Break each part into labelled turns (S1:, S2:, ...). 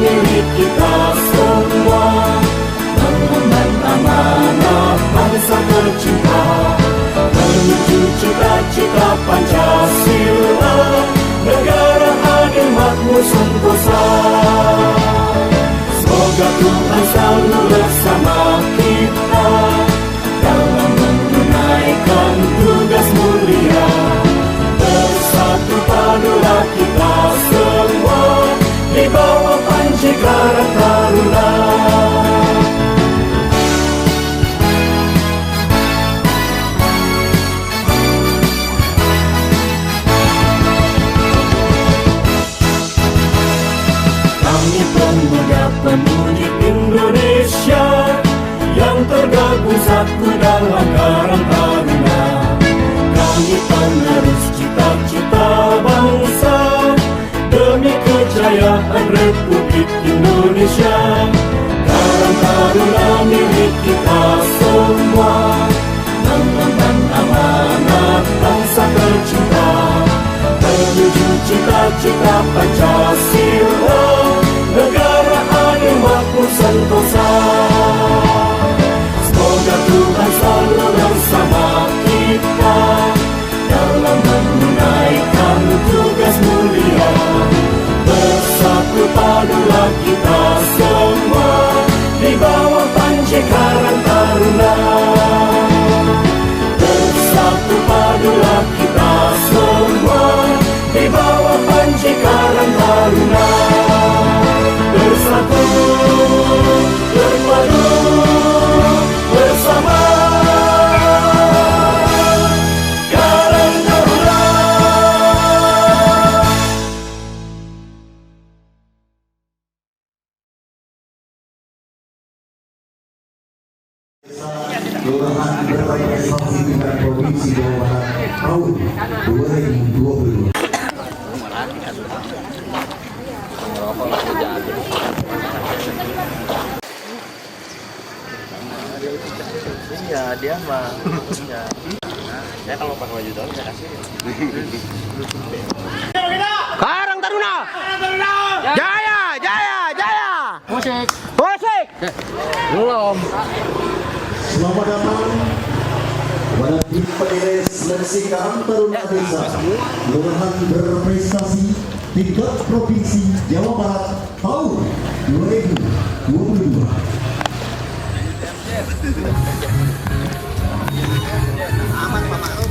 S1: milik kita semua, mengemban amanah bangsa tercinta, menuju cita-cita Pancasila, negara adil makmur sentosa. Semoga Tuhan selalu bersama kita dalam menunaikan tugas mulia. Bersatu padulah kita semua di bawah panji Karang Taruna. Kami pemuda-pemudi Indonesia yang tergabung satu dalam Karang Taruna. Kami penerus cita-cita bangsa demi kejayaan Republik Indonesia. Karang Taruna milik kita semua, mengemban amanah bangsa tercinta, menuju cita-cita Pancasila, negara adil makmur sentosa. Semoga Tuhan selalu bersama kita dalam menunaikan tugas mulia. Bersatu padulah kita semua di bawah panji Karang Taruna. Bersatu padulah kita semua di bawah panji Karang Taruna. Bersatu, berpadu, bersama Karang Taruna.
S2: Kelurahan berprestasi tingkat provinsi Jawa Barat tahun 2022.
S3: Iya, dia mah. Ya kalau pakai baju dalam saya kasih.
S4: Karang Taruna. Jaya, jaya, jaya. Musik. Musik. Belum.
S2: Selamat datang kepada tim PNS Seleksi Karang Taruna Desa Kelurahan berprestasi tingkat provinsi Jawa Barat tahun 2022.
S4: Aman Pak Ma'ruf.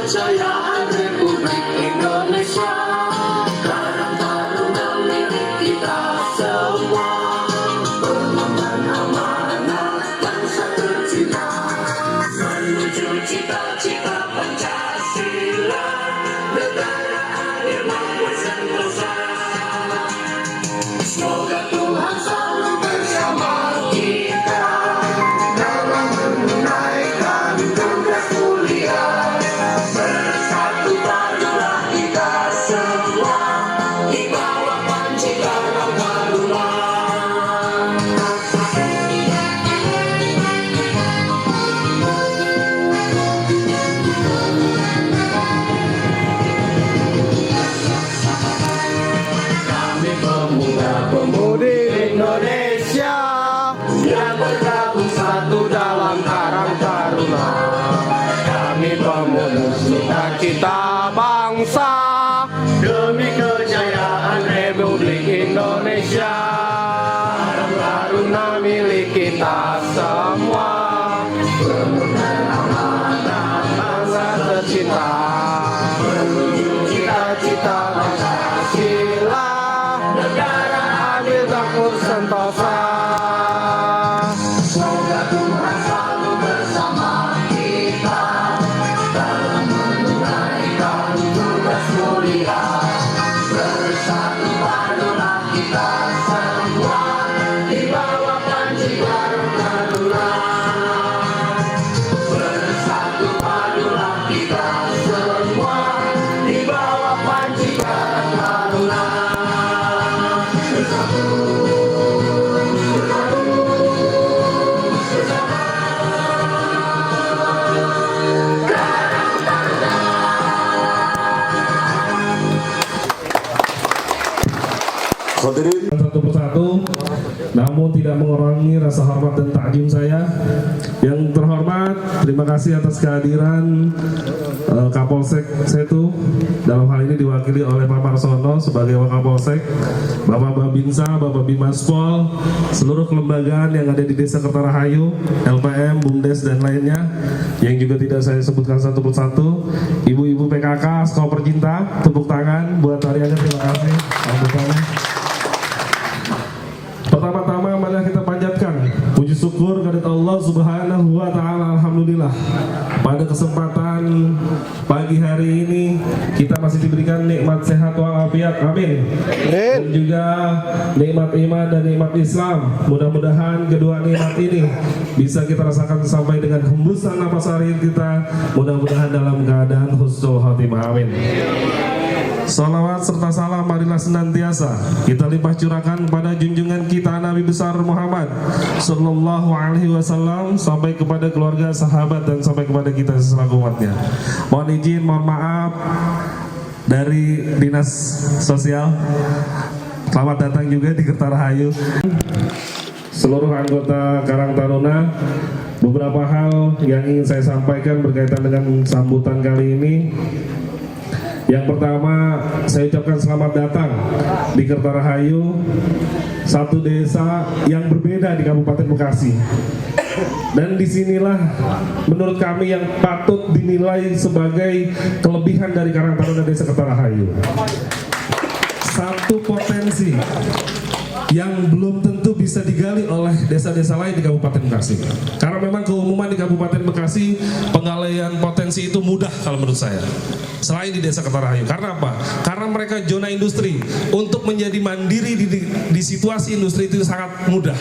S1: kejayaan Republik Indonesia. Karang Taruna milik kita semua. Pengemban amanah bangsa tercinta menuju cita-cita Pancasila. Negara adil makmur sentosa. Semoga Tuhan selalu bersama kita dalam menunaikan tugas mulia. Bersatu padulah kita semua di bawah panji Karang Taruna. Kami pemuda-pemudi
S4: Indonesia
S1: yang bergabung satu dalam Karang Taruna.
S4: kami pemuda cita-cita bangsa
S1: Demi kejayaan
S4: Republik Indonesia. Karang Taruna milik kita semua. Pengemban amanah bangsa tercinta menuju cita-cita Pancasila. Negara adil makmur sentosa.
S1: Semoga Tuhan selalu bersama kita dalam menunaikan tugas mulia. Bersatu padulah kita semua di bawah panji Karang Taruna. Bersatu padulah kita semua di bawah panji Karang Taruna.
S2: Hadirin
S5: satu persatu, namun tidak mengurangi rasa hormat dan takjim saya. Yang terhormat, terima kasih atas kehadiran Kapolsek Setu. Dalam hal ini diwakili oleh Pak Marsono sebagai Wakapolsek, Bapak Babinsa, Bapak Bimaspol, seluruh kelembagaan yang ada di Desa Kertarahayu, LPM, BUMDes dan lainnya yang juga tidak saya sebutkan satu persatu. Ibu-ibu PKK, Sekolah Percinta, tepuk tangan buat Ariana, terima kasih. Pertama-tama marilah kita panjatkan puji syukur kepada Allah Subhanahu wa taala. Alhamdulillah. Pada kesempatan pagi hari ini kita masih diberikan nikmat sehat walafiat. Amin. Dan juga nikmat iman dan nikmat Islam. Mudah-mudahan kedua nikmat ini bisa kita rasakan sampai dengan hembusan nafas akhir kita. Mudah-mudahan dalam keadaan husnul khotimah. Amin. Salawat serta salam marilah senantiasa kita limpah curahkan pada junjungan kita Nabi besar Muhammad Sallallahu Alaihi Wasallam sampai kepada keluarga, sahabat dan sampai kepada kita selaku umatnya. Mohon izin, mohon maaf dari Dinas Sosial. Selamat datang juga di Kertarahayu. Seluruh anggota Karang Taruna, beberapa hal yang ingin saya sampaikan berkaitan dengan sambutan kali ini. Yang pertama, saya ucapkan selamat datang di Kertarahayu, satu desa yang berbeda di Kabupaten Bekasi. Dan disinilah menurut kami yang patut dinilai sebagai kelebihan dari Karang Taruna Desa Kertarahayu. Satu potensi yang belum tentu bisa digali oleh desa-desa lain di Kabupaten Bekasi. Karena memang keumuman di Kabupaten Bekasi penggalian potensi itu mudah kalau menurut saya. Selain di Desa Kertarahayu. Karena apa? Karena mereka zona industri. Untuk menjadi mandiri di situasi industri itu sangat mudah.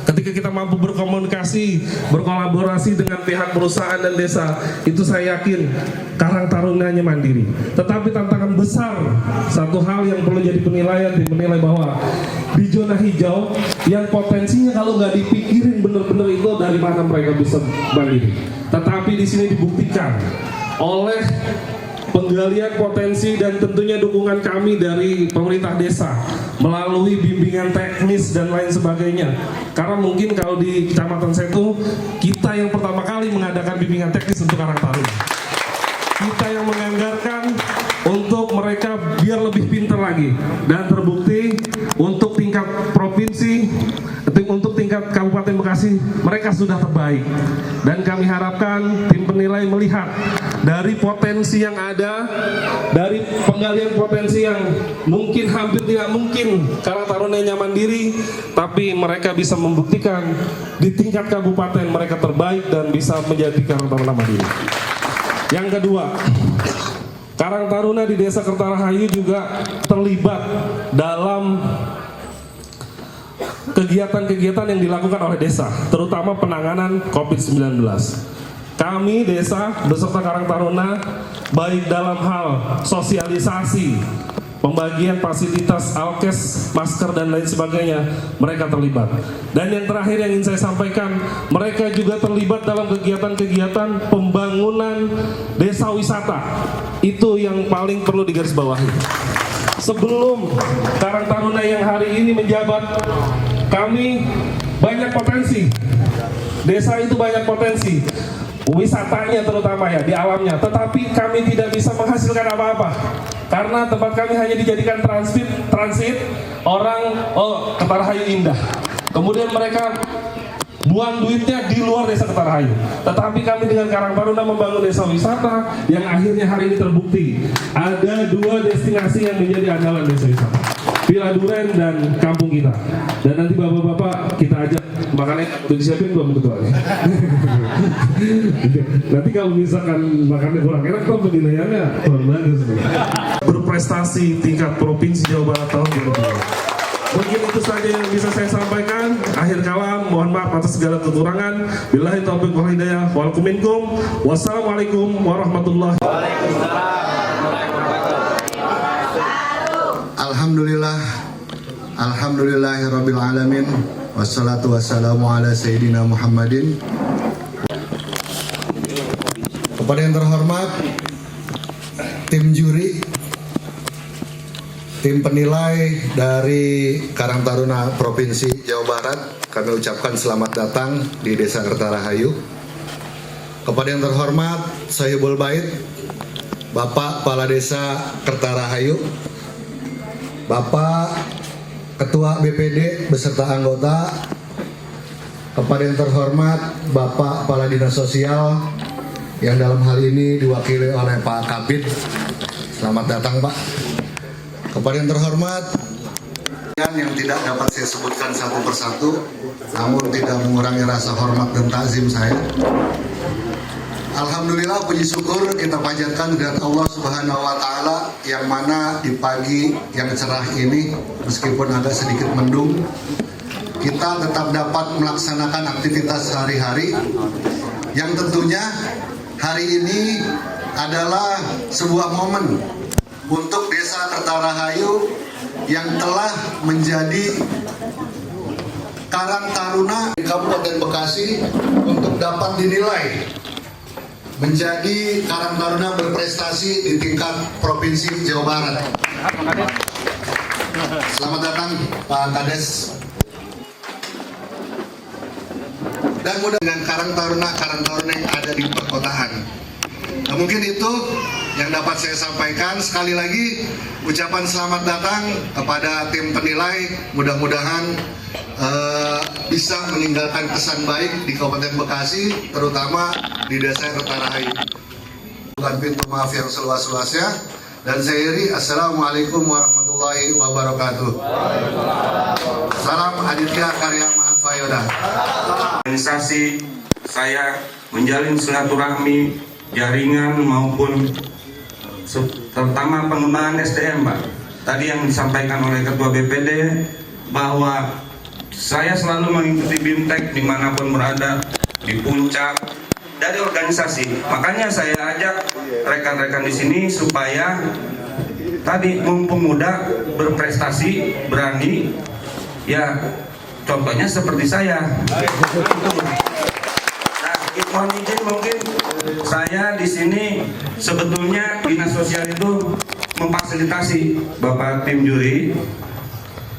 S5: Ketika kita mampu berkomunikasi, berkolaborasi dengan pihak perusahaan dan desa, itu saya yakin Karang Tarunanya mandiri. Tetapi tantangan besar, satu hal yang perlu jadi penilaian, dinilai bahwa di zona hijau yang potensinya kalau nggak dipikirin bener-bener itu dari mana mereka bisa mandiri. Tetapi di sini dibuktikan oleh penggalian potensi dan tentunya dukungan kami dari pemerintah desa melalui bimbingan teknis dan lain sebagainya. Karena mungkin kalau di Kecamatan Setu kita yang pertama kali mengadakan bimbingan teknis untuk Karang Taruna. Kita yang menganggarkan untuk mereka biar lebih pintar lagi, dan terbukti untuk tingkat provinsi, untuk tingkat Kabupaten Bekasi kasih, mereka sudah terbaik. Dan kami harapkan tim penilai melihat dari potensi yang ada, dari penggalian potensi yang mungkin hampir tidak mungkin Karang Tarunanya mandiri, tapi mereka bisa membuktikan di tingkat kabupaten mereka terbaik dan bisa menjadi Karang Taruna mandiri. Yang kedua, Karang Taruna di Desa Kertarahayu juga terlibat dalam kegiatan-kegiatan yang dilakukan oleh desa, terutama penanganan COVID-19. Kami desa beserta Karang Taruna baik dalam hal sosialisasi, pembagian fasilitas alkes, masker dan lain sebagainya, mereka terlibat. Dan yang terakhir yang ingin saya sampaikan, mereka juga terlibat dalam kegiatan-kegiatan pembangunan desa wisata. Itu yang paling perlu digarisbawahi. Sebelum Karang Taruna yang hari ini menjabat, kami banyak potensi. Desa itu banyak potensi, wisatanya terutama ya, di alamnya. Tetapi kami tidak bisa menghasilkan apa-apa karena tempat kami hanya dijadikan transit orang, oh Kertarahayu indah. Kemudian mereka buang duitnya di luar Desa Kertarahayu. Tetapi kami dengan Karang Taruna membangun desa wisata yang akhirnya hari ini terbukti. Ada 2 destinasi yang menjadi andalan desa wisata, Villa Duren dan kampung kita. Dan nanti bapak-bapak kita ajak makannya, tuh disiapin belum ketuanya. Nanti kalau misalkan makannya kurang enak, tuh penilaiannya kurang bagus. Berprestasi tingkat provinsi Jawa Barat tahun 2020. Mungkin itu saja yang bisa saya sampaikan. Akhir kalam, mohon maaf atas segala kekurangan. Billahi taufiq wal hidayah. Waalaikumsalam. Wassalamualaikum warahmatullahi wabarakatuh.
S6: Alhamdulillah, alhamdulillahirabbil alamin. Wassalatu wassalamu ala sayyidina Muhammadin. Kepada yang terhormat tim juri, tim penilai dari Karang Taruna Provinsi Jawa Barat, kami ucapkan selamat datang di Desa Kertarahayu. Kepada yang terhormat Sahibul Bait, Bapak Kepala Desa Kertarahayu, Bapak Ketua BPD beserta anggota, kepada yang terhormat Bapak Kepala Dinas Sosial yang dalam hal ini diwakili oleh Pak Kabid, selamat datang Pak. Kepada yang terhormat yang tidak dapat saya sebutkan satu persatu, namun tidak mengurangi rasa hormat dan takzim saya. Alhamdulillah, puji syukur kita panjatkan kepada Allah Subhanahu wa Ta'ala, yang mana di pagi yang cerah ini, meskipun agak sedikit mendung, kita tetap dapat melaksanakan aktivitas sehari-hari, yang tentunya hari ini adalah sebuah momen untuk Desa Kertarahayu yang telah menjadi Karang Taruna di Kabupaten Bekasi untuk dapat dinilai menjadi Karang Taruna berprestasi di tingkat Provinsi Jawa Barat. Selamat datang Pak Kades. Dan mudah dengan Karang Taruna yang ada di perkotaan. Nah, mungkin itu yang dapat saya sampaikan. Sekali lagi ucapan selamat datang kepada tim penilai. Mudah-mudahan bisa meninggalkan kesan baik di Kabupaten Bekasi, terutama di Desa Kertarahayu. Bukan pintu maaf yang seluas-luasnya. Dan saya iri, assalamualaikum warahmatullahi wabarakatuh. Salam Aditya Karya Mahafayoda.
S7: Organisasi saya menjalin silaturahmi, jaringan maupun terutama pengembangan SDM, Pak. Tadi yang disampaikan oleh Ketua BPD bahwa saya selalu mengikuti BIMTEK dimanapun berada, di puncak, dari organisasi. Makanya saya ajak rekan-rekan di sini supaya tadi mumpung muda, berprestasi, berani, ya contohnya seperti saya. Mohon izin, mungkin saya di sini sebetulnya dinas sosial itu memfasilitasi Bapak tim juri.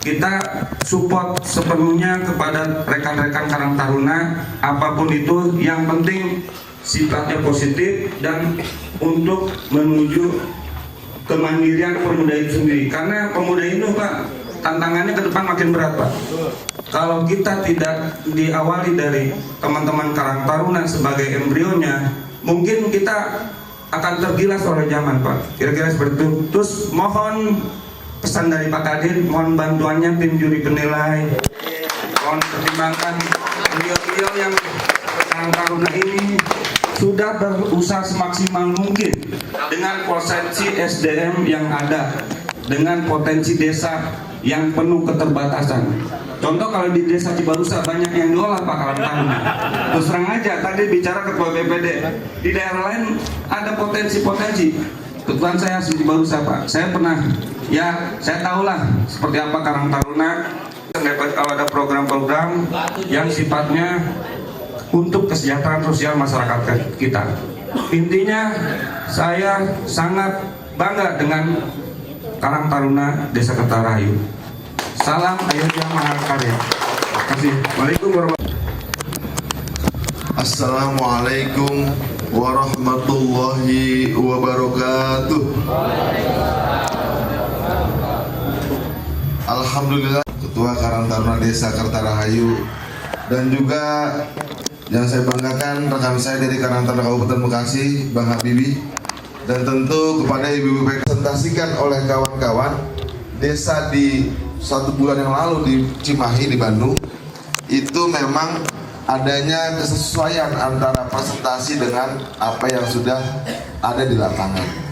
S7: Kita support sepenuhnya kepada rekan-rekan Karang Taruna, apapun itu, yang penting sifatnya positif dan untuk menuju kemandirian pemuda itu sendiri. Karena pemuda itu, Pak, tantangannya ke depan makin berat, Pak. Kalau kita tidak diawali dari teman-teman Karang Taruna sebagai embrionya, mungkin kita akan tergilas oleh zaman, Pak. Kira-kira seperti itu. Terus mohon pesan dari Pak Kadir, mohon bantuannya tim juri penilai. Mohon pertimbangkan beliau-beliau yang Karang Taruna ini sudah berusaha semaksimal mungkin dengan potensi SDM yang ada, dengan potensi desa yang penuh keterbatasan. Contoh kalau di desa Cibarusa banyak yang diolah Pak Karang Taruna. Terus terang aja, tadi bicara ketua BPD, di daerah lain ada potensi-potensi. Kebetulan saya di Cibarusa, Pak. Saya pernah, ya saya tahulah seperti apa Karang Taruna. Kalau ada program-program yang sifatnya untuk kesejahteraan sosial masyarakat kita. Intinya saya sangat bangga dengan Karang Taruna Desa Kertarahayu. Salam Ayodhya Mahakarya. Terima kasih. Waalaikumsalam warahmatullahi wabarakatuh.
S6: Assalamualaikum warahmatullahi wabarakatuh. Alhamdulillah, Ketua Karang Taruna Desa Kertarahayu dan juga yang saya banggakan rekan saya dari Karang Taruna Kabupaten Bekasi, Bang Habibie, dan tentu kepada ibu-ibu presentasikan oleh kawan-kawan desa di 1 bulan yang lalu di Cimahi di Bandung. Itu memang adanya kesesuaian antara presentasi dengan apa yang sudah ada di lapangan.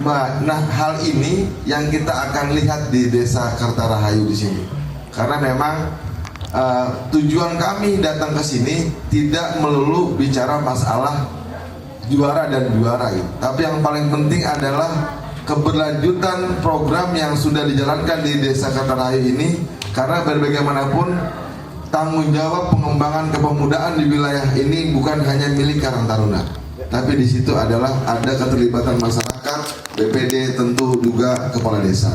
S6: Nah, hal ini yang kita akan lihat di Desa Kertarahayu di sini. Karena memang tujuan kami datang ke sini tidak melulu bicara masalah juara dan juara gitu. Tapi yang paling penting adalah keberlanjutan program yang sudah dijalankan di Desa Kertarahayu ini, karena bagaimanapun tanggung jawab pengembangan kepemudaan di wilayah ini bukan hanya milik Karang Taruna, tapi di situ adalah ada keterlibatan masyarakat, BPD, tentu juga kepala desa.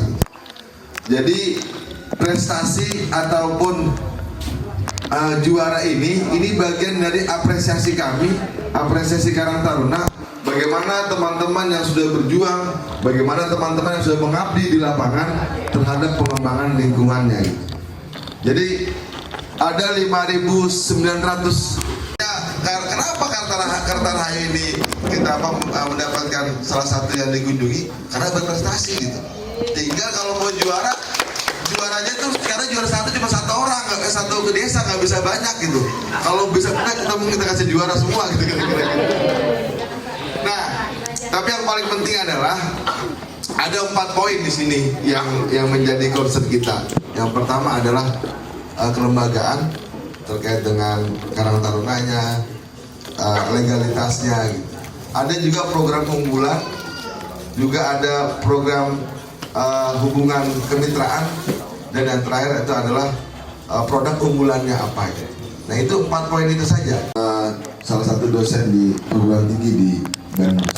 S6: Jadi prestasi ataupun juara ini bagian dari apresiasi kami, apresiasi Karang Taruna. Bagaimana teman-teman yang sudah berjuang, bagaimana teman-teman yang sudah mengabdi di lapangan terhadap pengembangan lingkungannya. Jadi ada 5.900. Ya, kenapa Kertarahayu ini kita mendapatkan salah satu yang dikunjungi? Karena berprestasi gitu. Tinggal kalau mau juaranya tuh karena juara satu cuma 1 orang, satu ke desa, nggak bisa banyak gitu. Kalau bisa kita kasih juara semua gitu kira-kira. Nah, tapi yang paling penting adalah ada 4 poin di sini yang menjadi concern kita. Yang pertama adalah kelembagaan terkait dengan Karang Tarunanya, legalitasnya. Gitu. Ada juga program unggulan, juga ada program hubungan kemitraan, dan yang terakhir itu adalah produk unggulannya apa. Gitu. Nah itu 4 poin itu saja. Salah satu dosen di perguruan tinggi di Bandung.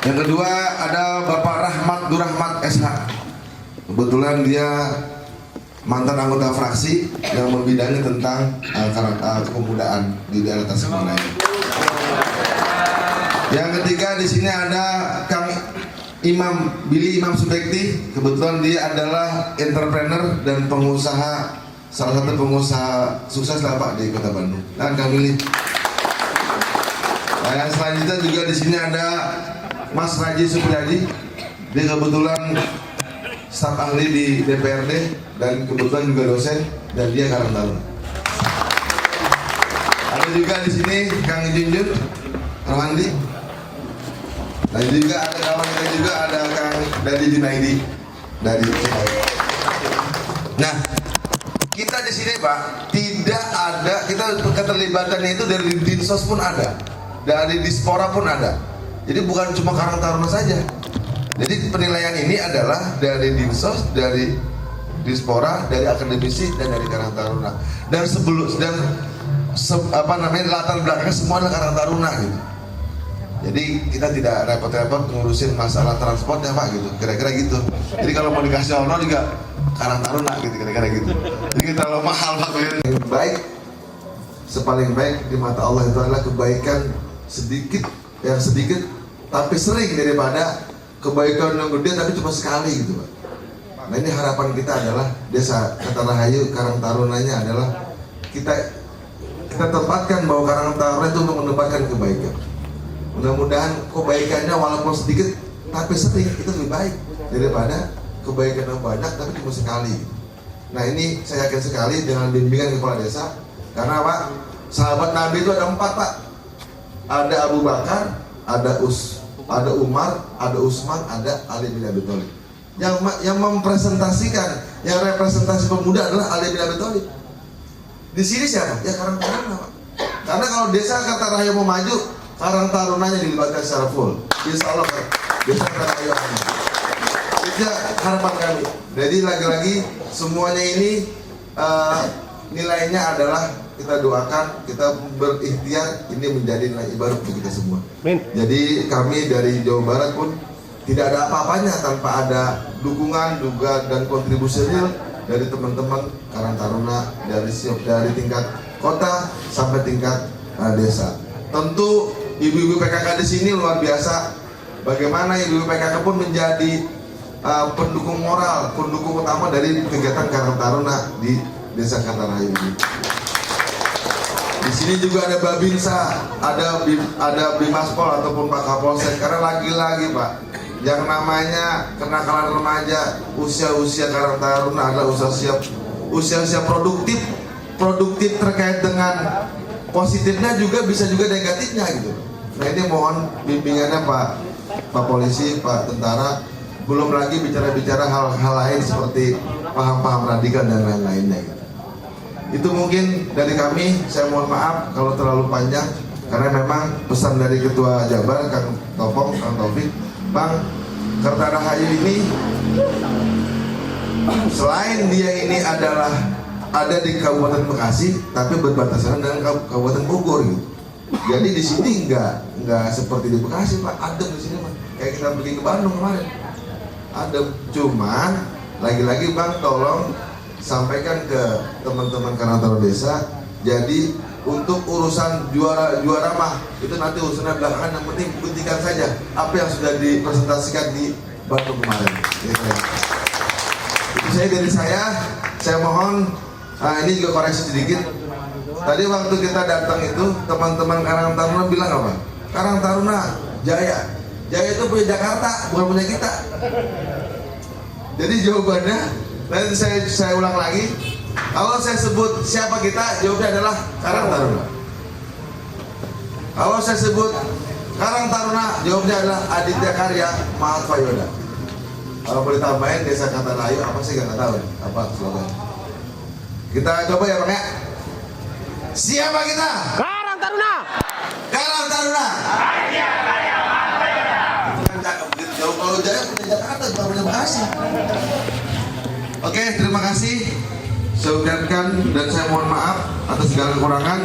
S6: Yang kedua ada Bapak Rahmat Durrahmat SH. Kebetulan dia mantan anggota fraksi yang membidangi tentang kepemudaan di daerah Tasikmalaya. Yang ketiga di sini ada Kang Billy Imam Subekti. Kebetulan dia adalah entrepreneur dan pengusaha, salah satu pengusaha sukses lah Pak di Kota Bandung. Dan Kang Billy. Nah, yang selanjutnya juga di sini ada Mas Raji Supriyadi. Dia kebetulan staf ahli di DPRD dan kebetulan juga dosen, dan dia Karang Taruna. Ada juga di sini Kang Junjun Rohandi. Dan juga ada kawan kita juga ada Kang Dadi Junaidi dari Cimahi. Nah, kita di sini Pak tidak ada, kita keterlibatannya itu dari Dinsos pun ada, dari Dispora pun ada. Jadi bukan cuma Karang Taruna saja. Jadi penilaian ini adalah dari Dinsos, dari Dispora, dari akademisi, dan dari Karang Taruna. Dan latar belakangnya semua adalah Karang Taruna gitu. Jadi kita tidak repot-repot ngurusin masalah transportnya Pak gitu, kira-kira gitu. Jadi kalau mau dikasih honor juga Karang Taruna gitu, kira-kira gitu. Jadi kita terlalu mahal Pak. Yang baik, sepaling baik di mata Allah itu adalah kebaikan sedikit tapi sering daripada kebaikan yang gede tapi cuma sekali gitu Pak. Nah ini harapan kita adalah Desa Kartarahayu, Karang Tarunanya adalah kita tempatkan bahwa Karang Taruna itu untuk mendapatkan kebaikan. Mudah-mudahan kebaikannya walaupun sedikit tapi sering itu lebih baik daripada kebaikan yang banyak tapi cuma sekali. Nah ini saya yakin sekali dengan bimbingan kepala desa, karena Pak, sahabat Nabi itu ada 4 Pak. Ada Abu Bakar, ada Umar, ada Utsman, ada Ali bin Abi Thalib. Yang mempresentasikan, yang representasi pemuda adalah Ali bin Abi Thalib. Di sini siapa? Ya Karang Taruna Pak. Karena kalau Desa Kartarahayu mau maju, Karang Tarunanya dilibatkan secara full. Insya Allah Desa Kartarahayu akan maju. Itu harapan kami. Jadi lagi-lagi semuanya ini nilainya adalah kita doakan, kita berikhtiar ini menjadi nilai ibarat untuk kita semua. Jadi kami dari Jawa Barat pun tidak ada apa-apanya tanpa ada dukungan juga dan kontribusi real dari teman-teman Karang Taruna dari tingkat kota sampai tingkat desa. Tentu ibu-ibu PKK di sini luar biasa. Bagaimana ibu-ibu PKK pun menjadi pendukung moral, pendukung utama dari kegiatan Karang Taruna di Desa Kartarahayu ini. Di sini juga ada Babinsa, ada Bimaspol ataupun Pak Kapolsek. Karena lagi-lagi Pak, yang namanya kenakalan remaja, usia-usia Karang Taruna adalah usia-usia produktif terkait dengan positifnya juga bisa juga negatifnya gitu. Nah ini mohon bimbingannya Pak Polisi, Pak Tentara. Belum lagi bicara-bicara hal-hal lain seperti paham-paham radikal dan lain-lainnya gitu. Itu mungkin dari kami. Saya mohon maaf kalau terlalu panjang karena memang pesan dari Ketua Jabar Kang Topong, Kang Taufik, Bang, Kartarahayu ini selain dia ini ada di Kabupaten Bekasi tapi berbatasan dengan Kabupaten Bogor gitu. Jadi di sini nggak seperti di Bekasi Pak, adem di sini Pak. Kayak kita pergi ke Bandung kemarin. Ada, cuman lagi-lagi Bang tolong sampaikan ke teman-teman Karang Taruna Desa. Jadi untuk urusan juara mah itu nanti urusannya belakangan, yang penting buktikan saja apa yang sudah dipresentasikan di Bandung kemarin. Itu saya dari saya mohon ini juga koreksi sedikit. Tadi waktu kita datang itu teman-teman Karang Taruna bilang apa? Karang Taruna Jaya. Jaya itu punya Jakarta, bukan punya kita. Jadi jawabannya, nanti saya ulang lagi. Kalau saya sebut siapa kita, jawabannya adalah Karang Taruna. Kalau saya sebut Karang Taruna, jawabannya adalah Aditya Karya Mahatvayoda. Kalau boleh tambahin Desa Kartarahayu, apa sih nggak tahu ya? Apa slogan? Kita coba ya Bang ya. Siapa kita?
S4: Karang Taruna.
S6: Karang Taruna. Aditya Karya Mahatvayoda. Kalau Jaya punya Jakarta, bukan punya Bekasi. Oke, terima kasih. Saya ucapkan dan saya mohon maaf atas segala kekurangan.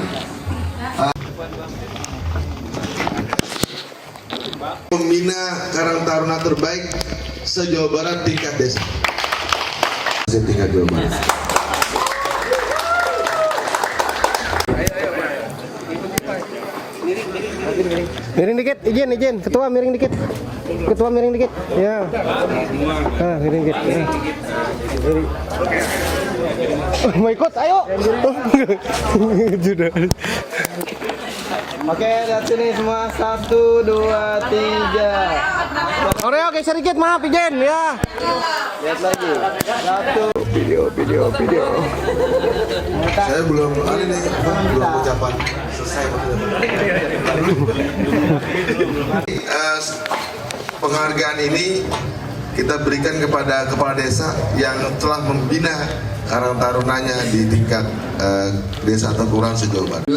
S6: Pembina Karang Taruna terbaik se-Jawa Barat tingkat desa. Tingkat Jawa Barat.
S4: Miring dikit, izin, ketua miring dikit. Ketua miring dikit. Ya. Miring dikit. Ya. Mau ikut, ayo. Sudah.
S8: Oke, lihat sini semua. 1, 2, 3.
S4: Oreo geser dikit, maaf izin ya.
S8: Lihat lagi. 1.
S4: Video.
S6: Saya belum ucapan selesai. Penghargaan ini kita berikan kepada kepala desa yang telah membina Karang Tarunanya di tingkat desa atau kelurahan se-Jawa Barat.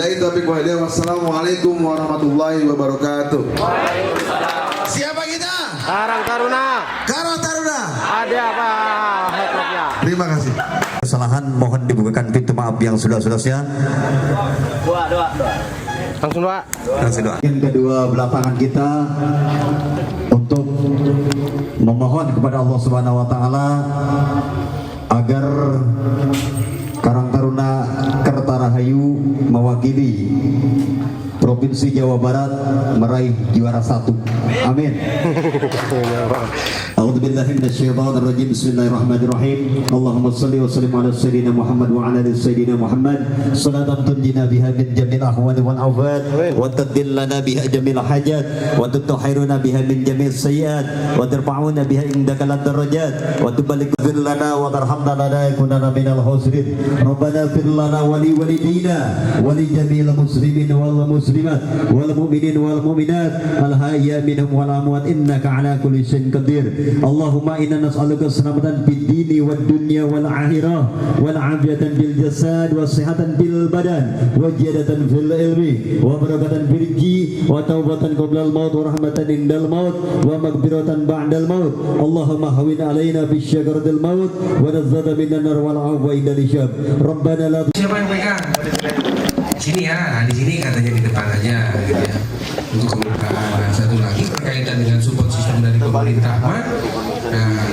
S6: Wassalamualaikum warahmatullahi wabarakatuh. Siapa kita?
S4: Karang Taruna.
S6: Karang Taruna.
S4: Ada apa? Hebatnya.
S6: Terima kasih.
S2: Kesalahan mohon dibukakan pintu maaf yang sudah-sudahnya.
S8: Doa.
S4: Langsung doa.
S2: Yang kedua belah tangan kita untuk memohon kepada Allah Subhanahu wa taala agar Karang Taruna Kartarahayu mewakili Provinsi Jawa Barat meraih juara 1. Amin. A'udzubillahi minasyaitonirrajim. Bismillahirrahmanirrahim. Allahumma shalli wa sallim ala sayyidina Muhammad wa ala ali sayyidina Muhammad. Salatan tunjina biha min jamil ahwali wal afat wa tadillana biha jamil hajat wa tutahhiruna biha min jamil sayyiat wa tarfa'una biha indaka lad darajat wa tuballighna lana wa tarhamna lana yakunana minal husrin. Rabbana fir lana wa li walidina wa li jamil muslimin wal muslimat wal mu'minin wal mu'minat al hayya minhum wal amwat innaka ala kulli syai'in qadir. Allahumma inna nas'aluka salamatan fid dini wad dunya wal akhirah wal afiyatan bil jasad was sihatan bil badan wa ziyadatan fil ilmi wa barakatan fil rizqi wa taubatan qabla al maut wa rahmatan indal maut wa maghfiratan ba'dal maut. Allahumma hawin alaina fi syakaratil maut wa nazzata minan nar wal afwa indal hisab. Rabbana la.
S9: Siapa yang pegang? Sini ya, di sini katanya di depan aja gitu ya. Untuk pembukaan. Satu lagi berkaitan dengan support sistem dari pemerintah, nah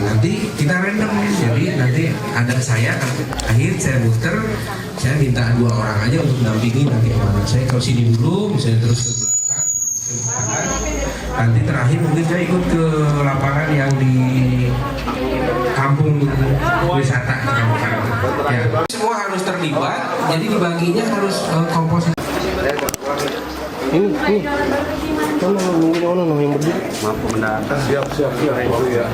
S9: nanti kita random, jadi nanti ada saya akhir saya muter, saya minta 2 orang aja untuk mendampingi nanti kemana. Saya ke sini dulu, misalnya terus ke belakang, nanti terakhir mungkin saya ikut ke lapangan yang di kampung wisata ya. Semua harus terlibat, jadi dibaginya harus komposisi.
S4: Ini. Ono yang berdiri.
S3: Mampu mendatang. Siap itu ya.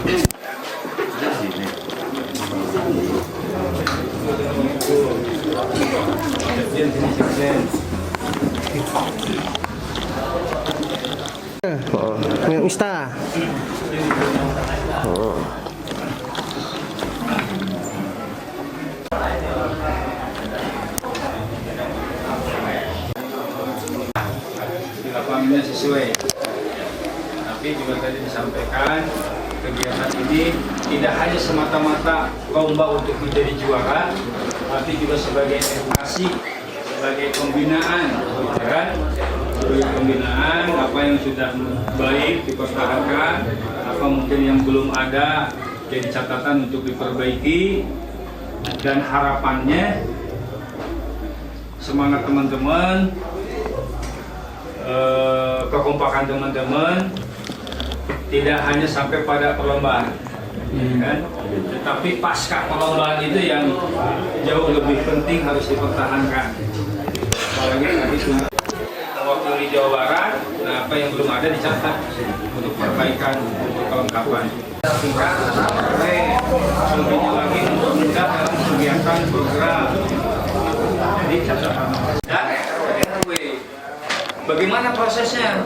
S4: Ini Ustaz.
S10: Lapangannya sesuai, tapi juga tadi disampaikan kegiatan ini tidak hanya semata-mata lomba untuk menjadi juara, tapi juga sebagai edukasi, sebagai pembinaan, kan? Sebagai pembinaan apa yang sudah baik dipertahankan, apa mungkin yang belum ada jadi catatan untuk diperbaiki, dan harapannya semangat teman-teman, kekompakan teman-teman tidak hanya sampai pada perlombaan, kan? Tetapi pasca perlombaan itu yang jauh lebih penting harus dipertahankan. Apalagi tadi sudah mewakili Jawa Barat, nah apa yang belum ada dicatat untuk perbaikan, untuk kelengkapan. Singkat, selebihnya lagi untuk minta dalam kegiatan program. Jadi catatan. Dan bagaimana prosesnya?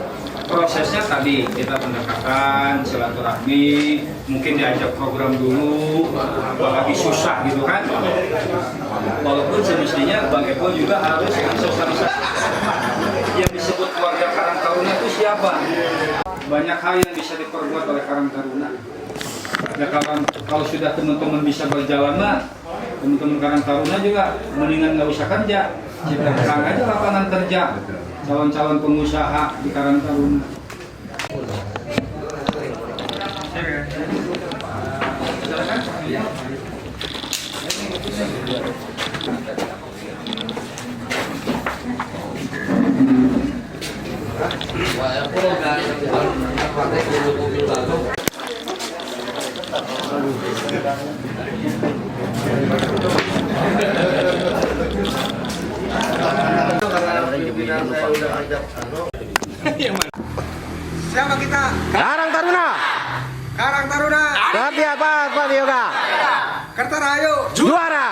S10: Prosesnya tadi kita pendekatan, silaturahmi, mungkin diajak program dulu, apalagi susah gitu kan. Walaupun semestinya Bang Eko juga harus sosialisasi. Yang disebut keluarga Karang Taruna itu siapa? Banyak hal yang bisa diperbuat oleh Karang Taruna. Ya kalau sudah teman-teman bisa berjalan lah, teman-teman Karang Taruna juga mendingan nggak usah kerja, ciptakan aja lapangan kerja. Calon-calon pengusaha di Karang Taruna.
S8: Siapa kita?
S4: Karang Taruna.
S8: Karang Taruna.
S4: Tapi apa Yoga?
S8: Kertarayu.
S4: Juara.